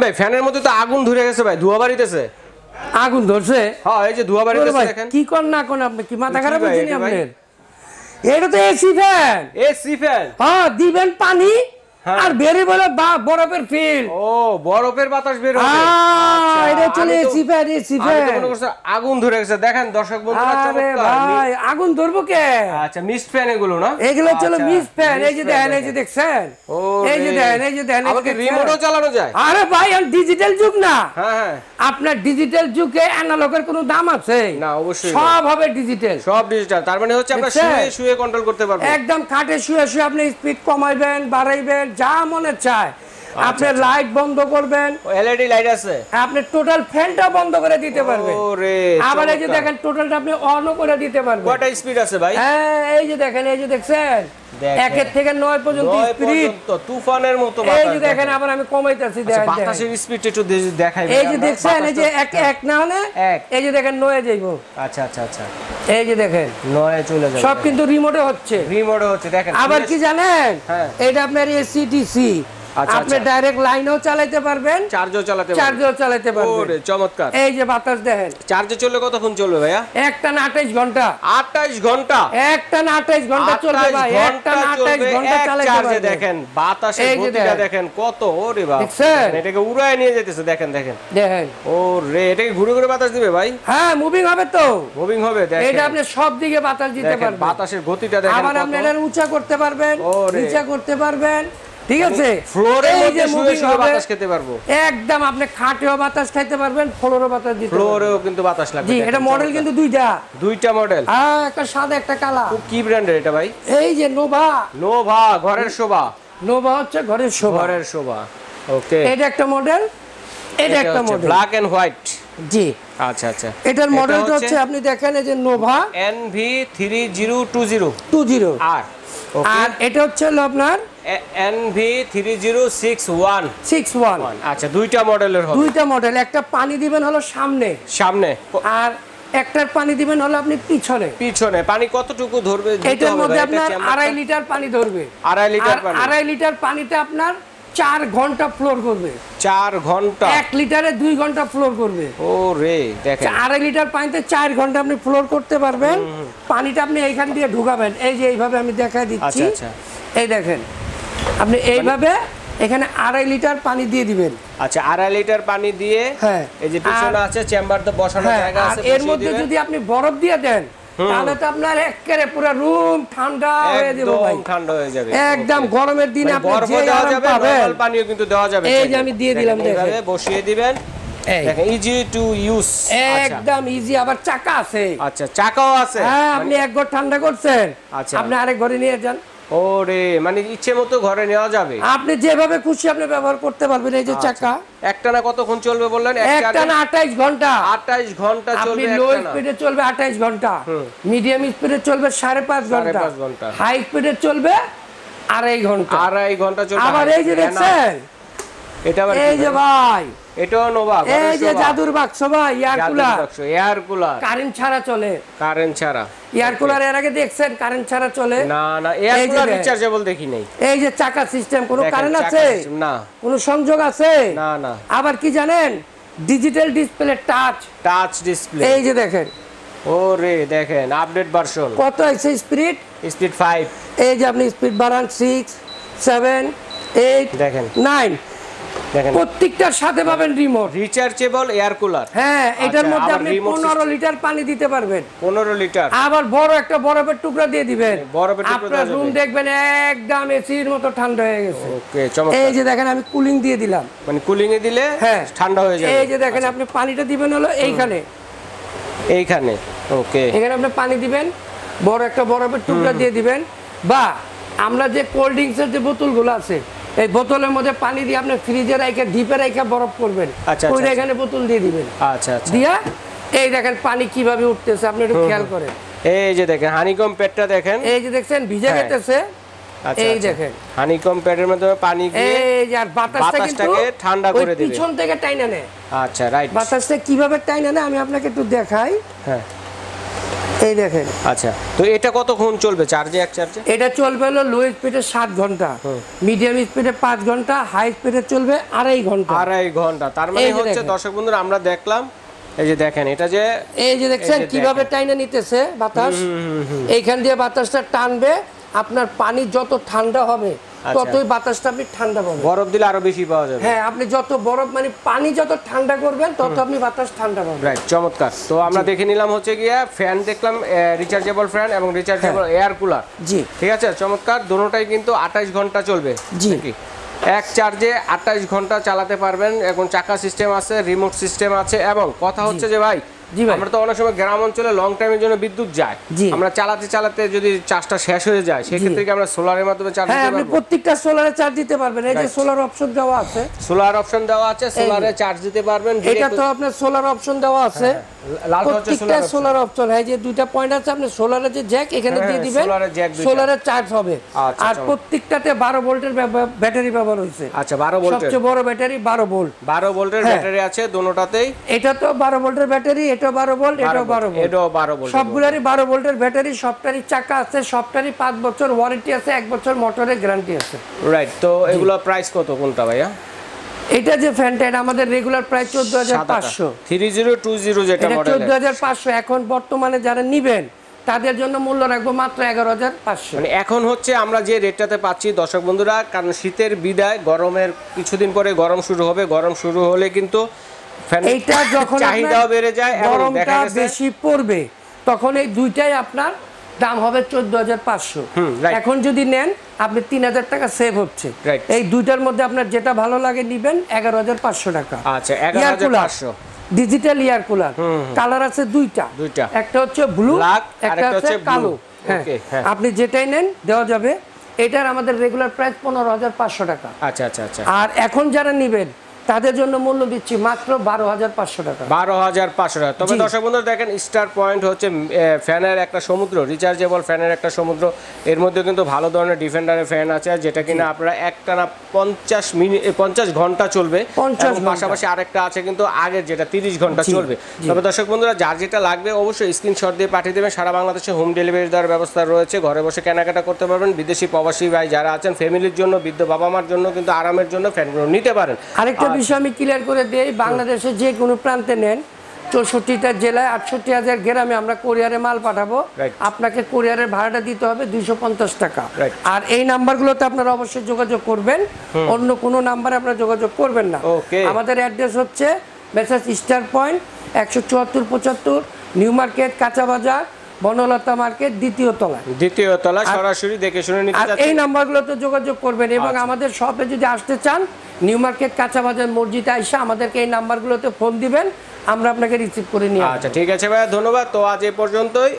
ভাই ফ্যানের মধ্যে তো আগুন ধরে গেছে ভাই, ধোঁয়া বাড়িতেছে। আগুন ধরছে? হ্যাঁ এই যে ধোঁয়া বাড়িতেছে দেখেন। কি কর না কোন, আপনি কি মাথা খারাপ হচ্ছে নি আপনার? এটা তো এসি ফ্যান। AC fan? হ্যাঁ, দিবেন পানি আর বেরে বলে বরফের ফিল। ও বরফের বাতাস বের হবে। আচ্ছা এটা চলে এসি ফ্যান। এসি ফ্যান আমি তো মনে করছি আগুন ধরে গেছে। দেখেন দর্শক বন্ধুরা চমৎকার। আরে ভাই আগুন ধরবো কে? আচ্ছা মিস্ট ফ্যান এগুলো না? এগুলো চলো মিস্ট ফ্যান। এই যে দেখেন, এই যে দেখছেন, এই যে দেখেন, এই যে দেখেন, আমাকে রিমোটও চালানো যায়? আরে ভাই এখন ডিজিটাল যুগ না। হ্যাঁ হ্যাঁ, আপনার ডিজিটাল যুগে অ্যানালগের কোনো দাম আছে? না অবশ্যই সব হবে ডিজিটাল। সব ডিজিটাল। তার মানে হচ্ছে আমরা শুয়ে শুয়ে কন্ট্রোল করতে পারবো। একদম খাটে শুয়ে শুয়ে আপনি স্পিড কমাইবেন, বাড়াইবেন, যা মনে চায়। আপনি লাইট বন্ধ করবেন, এলইডি লাইট আছে, আপনি টোটাল ফ্যানটা বন্ধ করে দিতে পারবেন। ওরে আবার এই যে দেখেন টোটালটা আপনি অনও করে দিতে পারবেন। কয়টা স্পিড আছে ভাই? হ্যাঁ এই যে দেখেন, এই যে দেখছেন 1 থেকে 9 পর্যন্ত স্পিড, তুফানের মতো বাতাস। এই যে দেখেন আবার আমি কমাইতাছি, দেখেন বাতাসের স্পিড একটু দেখাই। এই যে দেখছেন, এই যে 1 না হলে এই যে দেখেন 9 এ যাইবো। আচ্ছা আচ্ছা আচ্ছা, এই যে দেখেন 9 এ চলে যাবে। সব কিন্তু রিমোটে হচ্ছে। রিমোটে হচ্ছে দেখেন। আবার কি জানেন, হ্যাঁ এটা আপনার এসি ডিসি, আপনি ডাইরেক্ট লাইনও চালাতে পারবেন, চার্জও চালাতে পারবেন। ওরে চমৎকার। এই যে বাতাস দেখেন। চার্জে চললে কতক্ষণ চলবে ভাইয়া? একটানা 28 ঘন্টা। 28 ঘন্টা? একটানা 28 ঘন্টা চলবে ভাই। একটানা 28 ঘন্টা চালাতে পারবেন। দেখেন বাতাসের গতিটা দেখেন কত। ওরে বাবা, এটাকে উড়ায় নিয়ে যেতেছে। দেখেন দেখেন দেখেন। ওরে এটাকে ঘুরে ঘুরে বাতাস দিবে ভাই? হ্যাঁ মুভিং হবে তো, মুভিং হবে। দেখেন এটা আপনি সব দিকে বাতাস দিতে পারবেন। বাতাসের গতিটা দেখেন। আবার আপনি এটা উঁচা করতে পারবেন, নিচা করতে পারবেন। ঠিক আছে, ফ্লোরের মধ্যে শুয়ে শুয়ে বাতাস খেতে পারবো। একদম আপনি খাটেও বাতাস খাইতে পারবেন, ফ্লোরেও বাতাস দিতে পারবেন। ফ্লোরেও কিন্তু বাতাস লাগবে। জি এটা মডেল কিন্তু দুইটা মডেল। হ্যাঁ একটা সাদা একটা কালা। কি ব্র্যান্ডের এটা ভাই? এই যে নোভা। নোভা ঘরের শোভা। নোভা হচ্ছে ঘরের শোভা। ঘরের শোভা। ওকে এটা একটা মডেল, এটা একটা মডেল ব্ল্যাক এন্ড হোয়াইট। জি আচ্ছা আচ্ছা। এটার মডেলটা হচ্ছে আপনি দেখেন এই যে নোভা NV3020 আর এটা হচ্ছে আপনার NV3061। আচ্ছা দুইটা মডেলের হবে। দুইটা মডেল। একটা পানি দিবেন হলো সামনে আর একটার পানি দিবেন হলো আপনি পিছনে। পানি কতটুকু ধরবে? এটার মধ্যে আপনার 2.5 লিটার পানি ধরবে। 2.5 লিটার পানিতে আপনার 4 ঘন্টা ফ্লোর করবে। 4 ঘন্টা? 1 লিটারে 2 ঘন্টা ফ্লোর করবে। ওরে দেখেন 2.5 লিটার পানিতে 4 ঘন্টা আপনি ফ্লোর করতে পারবেন। পানিটা আপনি এইখান দিয়ে ঢুকাবেন। এই যে এইভাবে আমি দেখাই দিচ্ছি। আচ্ছা এই দেখেন আপনি এইভাবে এখানে 2.5 লিটার পানি দিয়ে দিবেন। আচ্ছা 2.5 লিটার পানি দিয়ে, হ্যাঁ এই যে পিছনে আছে চেম্বার, তো বসানোর জায়গা আছে। এর মধ্যে যদি আপনি বরফ দিয়ে দেন তাহলে তো আপনার একেবারে পুরো রুম ঠান্ডা হয়ে যাবে ভাই। ঠান্ডা হয়ে যাবে একদম। গরমের দিনে আপনি বরফ দেওয়া যাবে, নরমাল পানিও কিন্তু দেওয়া যাবে। এই যে আমি দিয়ে দিলাম, দেখেন বসিয়ে দিবেন। দেখেন ইজি টু ইউজ, একদম ইজি। আবার চাকা আছে। আচ্ছা চাকাও আছে। হ্যাঁ আপনি এক ঘর ঠান্ডা করছেন, আপনি আরেক ঘরে নিয়ে যান। ওরে মানে ইচ্ছে মতো ঘরে নেওয়া যাবে, আপনি যেভাবে খুশি আপনি ব্যবহার করতে পারবেন। এই যে চাকা একটানা কতক্ষণ চলবে বললেন? একটানা 28 ঘন্টা। 28 ঘন্টা চলবে। আপনি লো স্পিডে চলবে 28 ঘন্টা, মিডিয়াম স্পিডে চলবে 5.5 ঘন্টা, হাই স্পিডে চলবে 2.5 ঘন্টা। 2.5 ঘন্টা চলবে। আবার এই যে দেখছেন এটা আবার এই যে ভাই এটাও নোভা। এই যে জাদুর বাক্স ভাই, এয়ার কুলার কারেন্ট ছাড়া চলে। এয়ার কুলার এর আগে দেখছেন কারেন্ট ছাড়া চলে? না এয়ার কুলার রিচার্জেবল দেখি নাই। এই যে চাকা সিস্টেম, কোনো কারেন্ট আছে না, কোনো সংযোগ আছে না। আবার কি জানেন, ডিজিটাল ডিসপ্লে, টাচ ডিসপ্লে। এই যে দেখেন, ওরে দেখেন আপডেট ভার্সন কত আছে। স্পিড 5। এই যে আপনি স্পিড বাড়ান 6 7 8 দেখেন 9। দেখেন প্রত্যেকটার সাথে পাবেন রিমোট। Rechargeable air cooler. হ্যাঁ এটার মধ্যে আপনি 15 লিটার পানি দিতে পারবেন। 15 লিটার। আবার বড় একটা বরফের টুকরা দিয়ে দিবেন। আপনার রুম দেখবেন একদম এসির মতো ঠান্ডা হয়ে গেছে। ওকে চমৎকার। এই যে দেখেন আমি কুলিং দিয়ে দিলাম, মানে কুলিং এ দিলে হ্যাঁ ঠান্ডা হয়ে যাবে। এই যে দেখেন আপনি পানিটা দিবেন হলো এইখানে। ওকে এখানে আপনি পানি দিবেন, বড় একটা বরফের টুকরা দিয়ে দিবেন। বা আমরা যে কোল্ড ড্রিঙ্কসের যে বোতলগুলো আছে, এই বোতলের মধ্যে পানি দিয়ে আপনি ফ্রিজে রাখে ডিপে রাখে বরফ করবেন। ওই এখানে বোতল দিয়ে দিবেন। আচ্ছা দিয়া এই দেখেন পানি কিভাবে উঠতেছে, আপনি একটু খেয়াল করেন। এই যে দেখেন হানিকম প্যাডটা দেখেন, এই যে দেখছেন ভিজে গেতেছে। এই দেখেন হানিকম প্যাডের মধ্যে পানি দিয়ে এই যে আর বাতাসটাকে ঠান্ডা করে দিবেন, পিছন থেকে টাইনা নেয়। আচ্ছা রাইট। বাতাসটা কিভাবে টাইনা নেয় আমি আপনাকে একটু দেখাই। হ্যাঁ এই দেখেন। আচ্ছা, তো এটা কতক্ষণ চলবে চার্জে, এক চার্জে? এটা চলবে হলো লো স্পিডে 7 ঘন্টা, মিডিয়াম স্পিডে 5 ঘন্টা, হাই স্পিডে চলবে 2.5 ঘন্টা। 2.5 ঘন্টা, তার মানে হচ্ছে দর্শক বন্ধুরা আমরা দেখলাম এই যে দেখেন, এটা যে এই যে দেখছেন কিভাবে টাইনা নিতেছে বাতাস, এইখান দিয়ে বাতাসটা টানবে, আপনার পানি যত ঠান্ডা হবে ততই বাতাসটা আপনি ঠান্ডা পাবেন। বরফ দিলে আরো বেশি পাওয়া যাবে। হ্যাঁ, আপনি যত বরফ মানে পানি যত ঠান্ডা করবেন তত আপনি বাতাস ঠান্ডা পাবেন। রাইট, চমৎকার। তো আমরা দেখে নিলাম হচ্ছে গিয়া ফ্যান দেখলাম, রিচার্জেবল ফ্যান এবং রিচার্জেবল এয়ার কুলার। জি, ঠিক আছে, চমৎকার। দুটোটাই কিন্তু 28 ঘন্টা চলবে। জি, এক চার্জে 28 ঘন্টা চালাতে পারবেন। এখন চাকা সিস্টেম আছে, রিমোট সিস্টেম আছে, এবং কথা হচ্ছে যে ভাই আমরা তো অনেক সময় গ্রাম অঞ্চলে লং টাইমের জন্য বিদ্যুৎ যায়, আমরা চালাতে চালাতে যদি চার্জটা শেষ হয়ে যায় সেক্ষেত্রে কি আমরা সোলারের মাধ্যমে চার্জ দিতে পারবো? আপনি প্রত্যেকটা সোলারে চার্জ দিতে পারবেন। এই যে সোলার অপশন দেওয়া আছে, সোলার অপশন দেওয়া আছে, সোলারে চার্জ দিতে পারবেন। এটা তো আপনার সোলার অপশন দেওয়া আছে, লাল হচ্ছে সোলার অপশন। এই যে দুইটা পয়েন্ট আছে, আপনি সোলারে যে জ্যাক এখানে দিয়ে দিবেন, সোলারে চার্জ হবে। আর প্রত্যেকটাতে 12 ভোল্টের ব্যাটারি ব্যবহার হয়েছে। আচ্ছা, 12 ভোল্টের সবচেয়ে বড় ব্যাটারি 12 ভোল্ট, 12 ভোল্টের ব্যাটারি আছে দুটোটাতেই। এটা তো 12 ভোল্টের ব্যাটারি, এটা 12 ভোল্ট, এটা 12 ভোল্ট, এটাও 12 ভোল্ট, সবগুলোরই 12 ভোল্টের ব্যাটারি। সবটারই চাকা আছে, সবটারই 5 বছর ওয়ারেন্টি আছে, 1 বছর মোটরের গ্যারান্টি আছে। রাইট, তো এগুলো প্রাইস কত কোনটা ভাইয়া? এটা যে ফ্যানটা এটা আমাদের রেগুলার প্রাইস 14500, 3020 যেটা মডেল, 14500। এখন বর্তমানে যারা নেবেন তাদের জন্য মূল্য রাখবো মাত্র 11500। মানে এখন হচ্ছে আমরা যে রেটটাতে পাচ্ছি দর্শক বন্ধুরা, কারণ শীতের বিদায়, গরমের কিছুদিন পরে গরম শুরু হবে, গরম শুরু হলে কিন্তু এইটা যখন চাহিদাও বেড়ে যায়, গরমটা বেশি পড়বে, তখন এই দুইটাই আপনার দাম হবে 14500। এখন যদি নেন আপনি 3000 টাকা সেভ হচ্ছে। এই দুইটার মধ্যে আপনার যেটা ভালো লাগে নেবেন, 11500 টাকা। আচ্ছা, 11500। ডিজিটাল এয়ার কুলার, কালার আছে দুইটা, একটা হচ্ছে ব্লু, একটা হচ্ছে কালো। হ্যাঁ, আপনি যেটাই নেন দেওয়া যাবে। এটার আমাদের রেগুলার প্রাইস 15500 টাকা। আচ্ছা আচ্ছা আচ্ছা। আর এখন যারা নেবেন তাদের জন্য মূল্য দিচ্ছি মাত্র 12500 টাকা। 12500 টাকা। তবে দর্শক বন্ধুরা দেখেন, স্টার পয়েন্ট হচ্ছে ফ্যানের একটা সমুদ্র, রিচার্জেবল ফ্যানের একটা সমুদ্র। এর মধ্যে কিন্তু ভালো ধরনের ডিফেন্ডারের ফ্যান আছে, যেটা কিনা আপনারা একটানা 50 ঘন্টা চলবে। পাশাপাশি আরেকটা আছে কিন্তু আগের, যেটা 30 ঘন্টা চলবে। তবে দর্শক বন্ধুরা যার যেটা লাগবে অবশ্যই স্ক্রিনশট দিয়ে পাঠিয়ে দেবেন। সারা বাংলাদেশে হোম ডেলিভারি দেওয়ার ব্যবস্থা রয়েছে, ঘরে বসে কেনাকাটা করতে পারবেন। বিদেশি প্রবাসী ভাই যারা আছেন, ফ্যামিলির জন্য, বৃদ্ধ বাবা মার জন্য কিন্তু আরামের জন্য ফ্যানগুলো নিতে পারেন। আরেকটা বিষয় আমি ক্লিয়ার করে দেই, বাংলাদেশে যে কোনো প্রান্তে নেন, 64টা জেলায় 68,000 গ্রামে আমরা কোরিয়ারে মাল পাঠাবো। আপনাকে কোরিয়ারের ভাড়াটা দিতে হবে 250 টাকা। আর এই নাম্বারগুলোতে আপনারা অবশ্যই যোগাযোগ করবেন, অন্য কোনো নাম্বারে আপনারা যোগাযোগ করবেন না। আমাদের অ্যাড্রেস হচ্ছে messrs star point, 174-75 new market, কাঁচা বাজার, বনলতা মার্কেট, দ্বিতীয় তলা। সরাসরি দেখে শুনে নিতে চাচ্ছেন, এই নাম্বারগুলোতে যোগাযোগ করবেন। এবং আমাদের শপে যদি আসতে চান, নিউ মার্কেট, কাঁচা বাজার, মসজিদে আইসা আমাদেরকে এই নাম্বারগুলোতে ফোন দিবেন, আমরা আপনাকে রিসিভ করে নিয়ে আসবো। আচ্ছা, ঠিক আছে ভাইয়া, ধন্যবাদ। তো আজ এই পর্যন্তই।